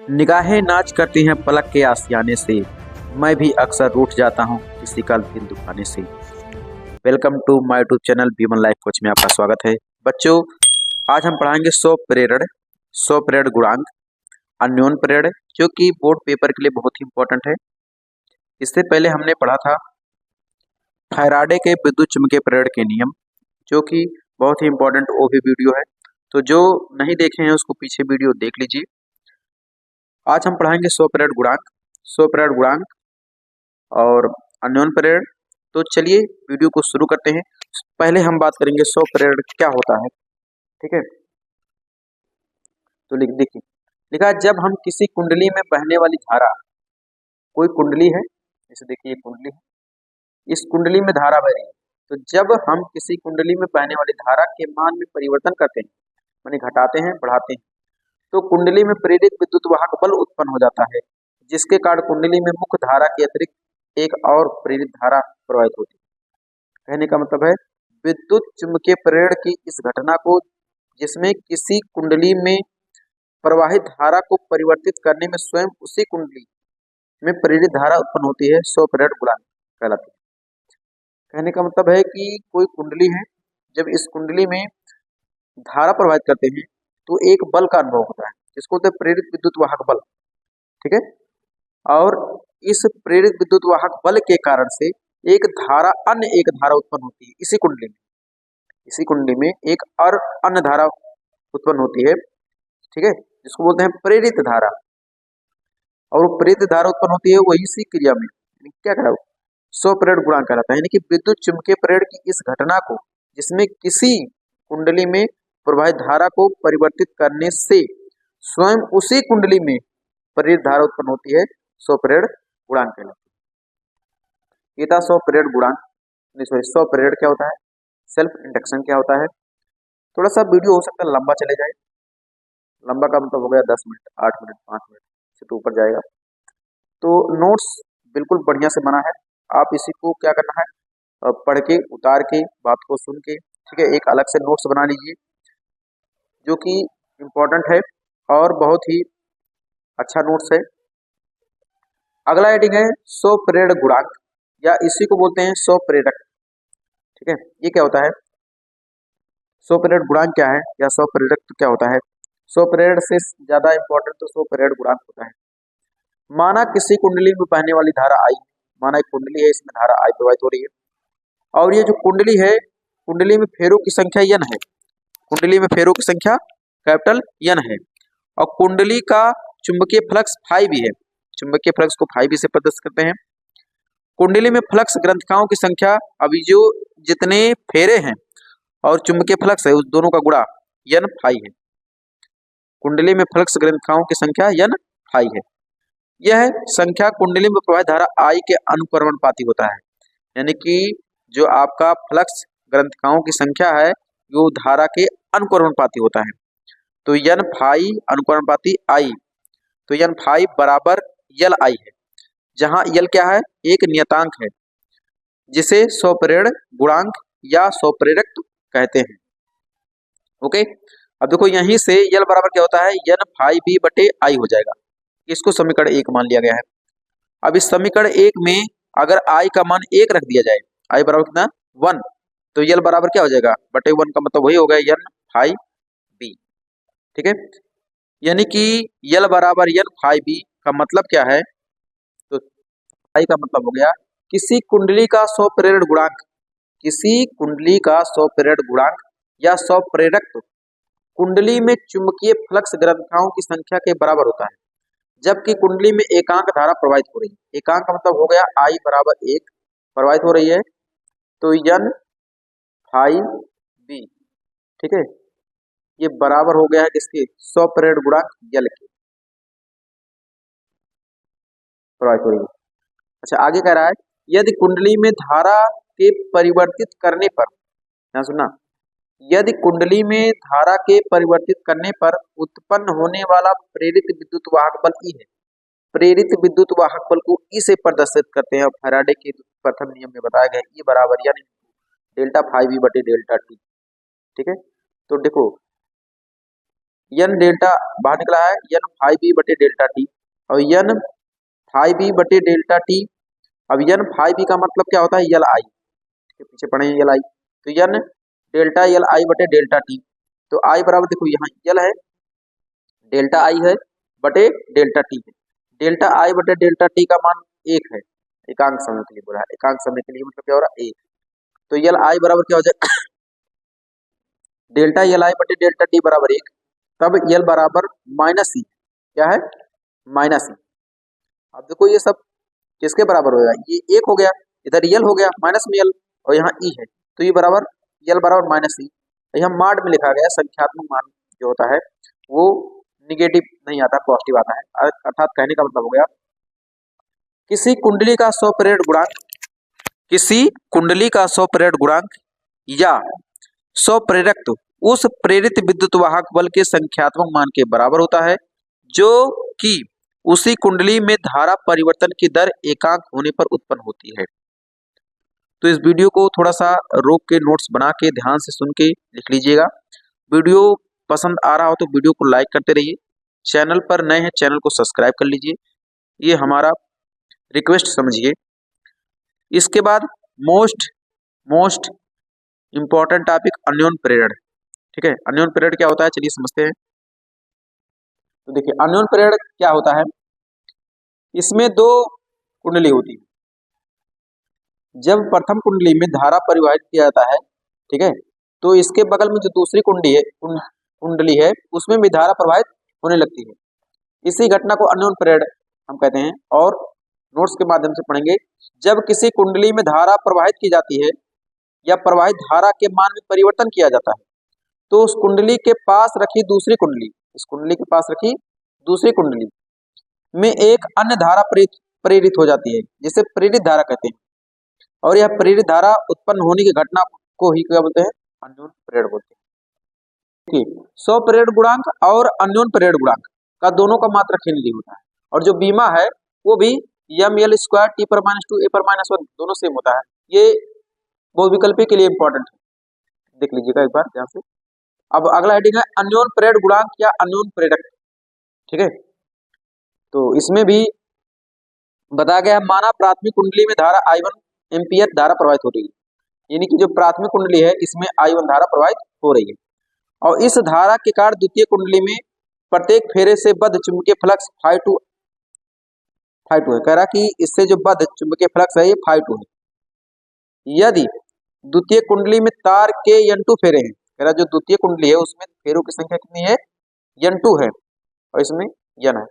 निगाहें नाच करती हैं पलक के आशियाने से, मैं भी अक्सर रूठ जाता हूँ किसी का दिल दुखाने से। Welcome to my YouTube channel बीमन लाइफ कोच में आपका स्वागत है। बच्चों, आज हम पढ़ाएंगे सौ पीरियड गुणांक, अन्योन पीरियड, जो कि बोर्ड पेपर के लिए बहुत ही इंपॉर्टेंट है। इससे पहले हमने पढ़ा था फैराडे के विद्युत चुम्बकीय पीरियड के नियम, जो कि बहुत ही इंपॉर्टेंट वो भी वीडियो है। तो जो नहीं देखे हैं उसको पीछे वीडियो देख लीजिए। आज हम पढ़ाएंगे सौ पीरियड गुणांक और अन्योन पीरियड। तो चलिए वीडियो को शुरू करते हैं। पहले हम बात करेंगे सौ पीरियड क्या होता है, ठीक है। तो देखिए, लिखा है जब हम किसी कुंडली में बहने वाली धारा, कोई कुंडली है, जैसे देखिए ये कुंडली है, इस कुंडली में धारा बह रही है। तो जब हम किसी कुंडली में बहने वाली धारा के मान में परिवर्तन करते हैं, माने घटाते हैं बढ़ाते हैं, तो कुंडली में प्रेरित विद्युत वाहक बल उत्पन्न हो जाता है, जिसके कारण कुंडली में मुख्य धारा के अतिरिक्त एक और प्रेरित धारा प्रवाहित होती है। कहने का मतलब है विद्युत चुम्बकीय प्रेरण की इस घटना को, जिसमें किसी कुंडली में प्रवाहित धारा को परिवर्तित करने में स्वयं उसी कुंडली में प्रेरित धारा उत्पन्न होती है, सौ पीरियड गुणांक कहलाती है। कहने का मतलब है कि कोई कुंडली है, जब इस कुंडली में धारा प्रवाहित करते हैं तो एक बल का अनुभव होता है, जिसको बोलते हैं प्रेरित विद्युत वाहक बल, ठीक है। और इस प्रेरित विद्युत वाहक बल के कारण से एक धारा उत्पन्न होती है इसी कुंडली में एक और अन्य धारा उत्पन्न होती है, ठीक है, जिसको बोलते हैं प्रेरित धारा। और वो प्रेरित धारा उत्पन्न होती है वही इसी क्रिया में, क्या करा सौ पीरियड गुणांक कहलाता है। यानी कि विद्युत चुम्बकीय प्रेरण की इस घटना को, जिसमें किसी कुंडली में प्रवाहित धारा को परिवर्तित करने से स्वयं उसी कुंडली में प्रेरित धारा उत्पन्न होती है, सौ पीरियड गुणांक कहलाती है। ये था सौ पीरियड गुणांक। सौ पीरियड क्या होता है, सेल्फ इंडक्शन क्या होता है। थोड़ा सा वीडियो हो सकता है लंबा चले जाए, लंबा का मतलब हो गया 10 मिनट, 8 मिनट, 5 मिनट से तो ऊपर जाएगा। तो नोट्स बिल्कुल बढ़िया से बना है, आप इसी को क्या करना है, पढ़ के उतार के बात को सुन के, ठीक है, एक अलग से नोट्स बना लीजिए, जो कि इम्पोर्टेंट है और बहुत ही अच्छा नोट्स है। अगला हेडिंग है सौ पीरियड गुणांक, या इसी को बोलते हैं सौ प्रेरक, ठीक है। ये क्या होता है, सौ पीरियड गुणांक क्या है या सौ प्रेरक क्या होता है। सौ पीरियड से ज्यादा इंपॉर्टेंट तो सौ पीरियड गुणांक होता है। माना किसी कुंडली में बहने वाली धारा आई, माना एक कुंडली है, इसमें धारा आई प्रवाहित हो रही है, और ये जो कुंडली है, कुंडली में फेरों की संख्या n है, कुंडली में फेरों की संख्या कैपिटल N है, और कुंडली का चुंबकीय फ्लक्स फाई भी है, चुंबकीय फ्लक्स को फाई भी से प्रदर्शित करते हैं। कुंडली में फ्लक्स ग्रंथिकाओं की संख्या, अभी जो जितने फेरे हैं और चुंबकीय फ्लक्स है उस दोनों का गुणा N फाई है। कुंडली में फ्लक्स ग्रंथिकाओं की संख्या N फाई है। यह संख्या कुंडली में प्रवाहित धारा I के अनुक्रमणपाती होता है, यानी कि जो आपका फ्लक्स ग्रंथिकाओं की संख्या है वो धारा के अनुक्रमणपाती होता है। तो N फाई अनुक्रमणपाती I, तो N फाई बराबर यल I है, जहां यल क्या है, एक नियतांक है, जिसे सौ पीरियड गुणांक या सौ प्रेरक कहते हैं। ओके, अब देखो यहीं से यल बराबर क्या होता है, N फाई बी बटे I हो जाएगा। इसको समीकरण 1 मान लिया गया है। अब इस समीकरण 1 में अगर I का मान 1 रख दिया जाए, I बराबर कितना 1, तो यल बराबर क्या हो जाएगा, बटे 1 का मतलब वही हो गया N फाई बी, ठीक है। यानी कि यल बराबर N फाई बी का मतलब क्या है, तो फाई का मतलब हो गया किसी कुंडली का सौ पीरियड गुणांक, किसी कुंडली का सौ पीरियड गुणांक या सौ प्रेरक कुंडली में चुंबकीय फ्लक्स ग्रंथिकाओं की संख्या के बराबर होता है, जबकि कुंडली में एकांक धारा प्रवाहित हो रही है। एकांक का मतलब हो गया I बराबर 1 प्रवाहित हो रही है, तो N फाई बी, ठीक है, ये बराबर हो गया है किसके, सौ पीरियड गुणांक यल के, प्रवाहित हो रही है। अच्छा, आगे कह रहा है यदि कुंडली में धारा के परिवर्तित करने पर, यहाँ सुनना, यदि कुंडली में धारा के परिवर्तित करने पर उत्पन्न होने वाला प्रेरित विद्युत वाहक बल E है, प्रेरित विद्युत वाहक बल को E से प्रदर्शित करते हैं, और फैराडे के प्रथम नियम में बताया गया E बराबर यानी डेल्टा फाई बी बटे डेल्टा टी, ठीक है। तो देखो एन डेल्टा बाहर निकला है एन फाइव बी बटे डेल्टा टी, और एन फाइव बी बटे डेल्टा टी। अब एन फाइव बी का मतलब क्या होता है, यल आई के पीछे पढ़े यल आई, तो एन डेल्टा यल आई बटे डेल्टा टी। तो आई बराबर देखो यहाँ यल है, डेल्टा आई है बटे डेल्टा टी है। डेल्टा आई बटे डेल्टा टी का मान एक है, एकांक समय के लिए बोला है, एकांक समय के लिए मतलब क्या हो रहा है एक। तो यल आई बराबर क्या हो जाए डेल्टा यल आई बटे डेल्टा टी बराबर एक, तब यल बराबर माइनस ई, क्या है माइनस ई। अब देखो ये सब किसके बराबर होगा, ये एक हो गया, इधर यल हो गया माइनस में यल, और यहाँ ई है, तो ये बराबर यल बराबर माइनस ई। यहाँ माड में लिखा गया संख्यात्मक मान जो होता है वो निगेटिव नहीं आता, पॉजिटिव आता है। अर्थात कहने का मतलब हो गया किसी कुंडली का 100 पीरियड गुणांक, किसी कुंडली का 100 पीरियड गुणांक या 100 प्रेरक उस प्रेरित विद्युत वाहक बल के संख्यात्मक मान के बराबर होता है, जो कि उसी कुंडली में धारा परिवर्तन की दर एकांक होने पर उत्पन्न होती है। तो इस वीडियो को थोड़ा सा रोक के नोट्स बना के ध्यान से सुन के लिख लीजिएगा। वीडियो पसंद आ रहा हो तो वीडियो को लाइक करते रहिए, चैनल पर नए हैं चैनल को सब्सक्राइब कर लीजिए, ये हमारा रिक्वेस्ट समझिए। इसके बाद मोस्ट इंपॉर्टेंट टॉपिक अन्योन प्रेरण, ठीक है। अन्योन प्रेरण क्या होता है चलिए समझते हैं। तो देखिए अन्योन प्रेरण क्या होता है, इसमें दो कुंडली होती है। जब प्रथम कुंडली में धारा परिवाहित किया जाता है, ठीक है, तो इसके बगल में जो दूसरी कुंडली है उसमें भी धारा प्रवाहित होने लगती है। इसी घटना को अन्योन प्रेरण हम कहते हैं, और नोट्स के माध्यम से पढ़ेंगे। जब किसी कुंडली में धारा प्रवाहित की जाती है या प्रवाहित धारा के मान में परिवर्तन किया जाता है, तो उस कुंडली के पास रखी दूसरी कुंडली, इस कुंडली के पास रखी दूसरी कुंडली में एक अन्य धारा प्रेरित हो जाती है, जिसे प्रेरित धारा कहते हैं। और यह प्रेरित धारा उत्पन्न होने की घटना को ही क्या बोलते हैं, अन्योन प्रेरण बोलते हैं। 100 प्रेरण गुणांक और अन्योन प्रेरण गुणांक का दोनों का मात्रक ही होता है, और जो बीमा है वो भी एम एल स्क्वायर टी पर माइनस टू ए पर माइनस वन दोनों सेम होता है। ये बहुविकल्पी के लिए इंपॉर्टेंट है, देख लीजिएगा एक बार ध्यान से। अब अगला हेडिंग है अन्योन प्रेरण गुणांक या अन्योन प्रेरक, ठीक है। तो इसमें भी बताया गया है, माना प्राथमिक कुंडली में धारा I1 एम्पियर धारा प्रवाहित हो रही है, यानी कि जो प्राथमिक कुंडली है इसमें I1 धारा प्रवाहित हो रही है, और इस धारा के कारण द्वितीय कुंडली में प्रत्येक फेरे से बद्ध चुंबकीय फ्लक्स φ2 है। कह रहा कि इससे जो बद्ध चुंबकीय फ्लक्स है ये φ2 है। यदि द्वितीय कुंडली में तार के N2 फेरे हैं, कह रहा जो द्वितीय कुंडली है उसमें फेरों की संख्या कितनी है, N2 है, और इसमें N है,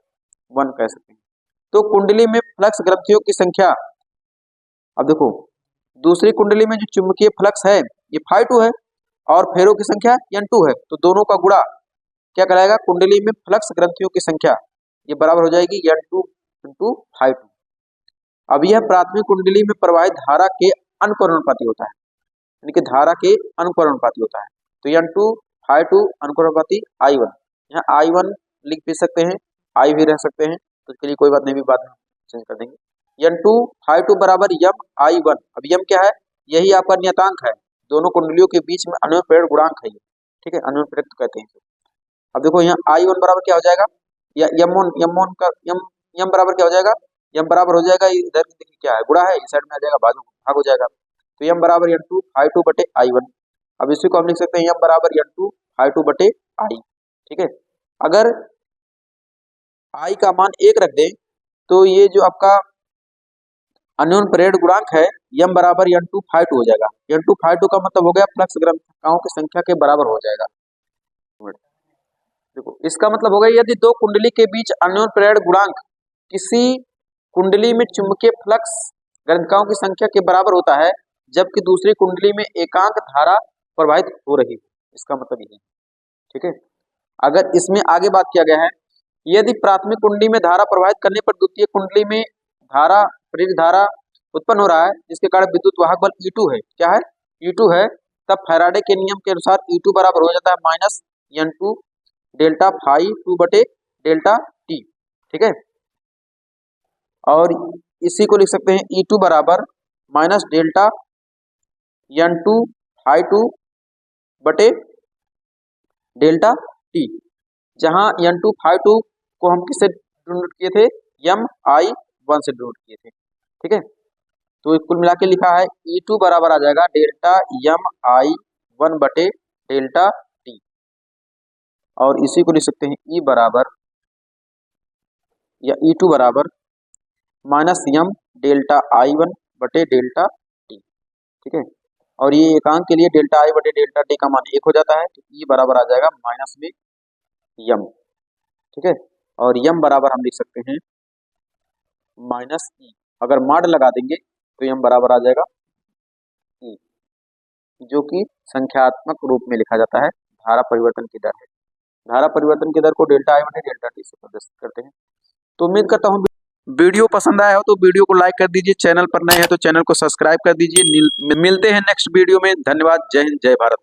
1 कह सकते हैं। तो कुंडली में फ्लक्स ग्रंथियों की संख्या, अब देखो दूसरी कुंडली में जो चुंबकीय फ्लक्स है ये φ2 है और फेरों की संख्या N2 है, तो दोनों का गुणा क्या कहलाएगा, कुंडली में फ्लक्स ग्रंथियों की संख्या, ये बराबर हो जाएगी N2 × φ2। अब यह प्राथमिक कुंडली में प्रवाहित धारा के अनुपाती होता है, यानी कि धारा के अनुपाती होता है। तो N2 φ2 अनुपाती I1, यहाँ I1 लिख भी सकते हैं, I भी रह सकते हैं, तो इसके लिए कोई बात नहीं, भी बाद में चेंज कर देंगे। N2 φ2 बराबर यम I1। अब यम क्या है, यही आपका नियतांक है, दोनों कुंडलियों के बीच में अन्योन प्रेरण गुणांक है ये, ठीक है, अन्योन प्रेरक कहते हैं। अब देखो यहाँ I1 बराबर क्या हो जाएगा, या यम बराबर क्या हो जाएगा, यम बराबर हो जाएगा, इधर देखिए क्या है गुणा है, इस साइड में आ जाएगा भाग हो जाएगा, तो यम बराबर N2 φ2 बटे I1। अब इसी को हम लिख सकते हैं यम बराबर N2 φ2 बटे I, ठीक है। अगर I का मान 1 रख दें तो ये जो आपका अन्योन प्रेरण गुणांक है यम बराबर N2 φ2 हो जाएगा। N2 φ2 का मतलब हो गया फ्लक्स ग्रंथिकाओं की संख्या के बराबर हो जाएगा। देखो इसका मतलब हो गया, यदि दो कुंडली के बीच अन्योन प्रेरण गुणांक किसी कुंडली में चुंबकीय फ्लक्स ग्रंथिकाओं की संख्या के बराबर होता है, जबकि दूसरी कुंडली में एकांक धारा प्रवाहित हो रही है, इसका मतलब यही, ठीक है। अगर इसमें आगे बात किया गया है, यदि प्राथमिक कुंडली में धारा प्रवाहित करने पर द्वितीय कुंडली में धारा प्रेरित धारा उत्पन्न हो रहा है, जिसके कारण विद्युत वाहक बल E2 है, क्या है E2 है, तब फैराडे के नियम के अनुसार E2 बराबर हो जाता है माइनस N2 डेल्टा φ2 बटे डेल्टा टी, ठीक है। और इसी को लिख सकते हैं E2 बराबर माइनस डेल्टा N2 φ2 बटे डेल्टा टी। जहां N2 φ2 को हम किससे डिनोट किए थे, Mi1 से डिनोट किए थे। ठीक है, तो कुल मिला के लिखा है E2 बराबर आ जाएगा डेल्टा Mi1 बटे डेल्टा टी, और इसी को लिख सकते हैं E बराबर या E2 बराबर माइनस M डेल्टा I1 बटे डेल्टा टी। ठीक है, और ये एकांक के लिए डेल्टा I बटे डेल्टा टी का मान 1 हो जाता है, तो E बराबर आ जाएगा माइनस में M। ठीक है, और M बराबर हम लिख सकते हैं माइनस E, अगर मॉड लगा देंगे तो M बराबर आ जाएगा E, जो कि संख्यात्मक रूप में लिखा जाता है, धारा परिवर्तन की दर है। धारा परिवर्तन की दर को डेल्टा I बटे डेल्टा टी से प्रदर्शित करते हैं। तो उम्मीद करता हूँ वीडियो पसंद आया हो तो वीडियो को लाइक कर दीजिए, चैनल पर नए हैं तो चैनल को सब्सक्राइब कर दीजिए। मिलते हैं नेक्स्ट वीडियो में। धन्यवाद। जय हिंद, जय भारत।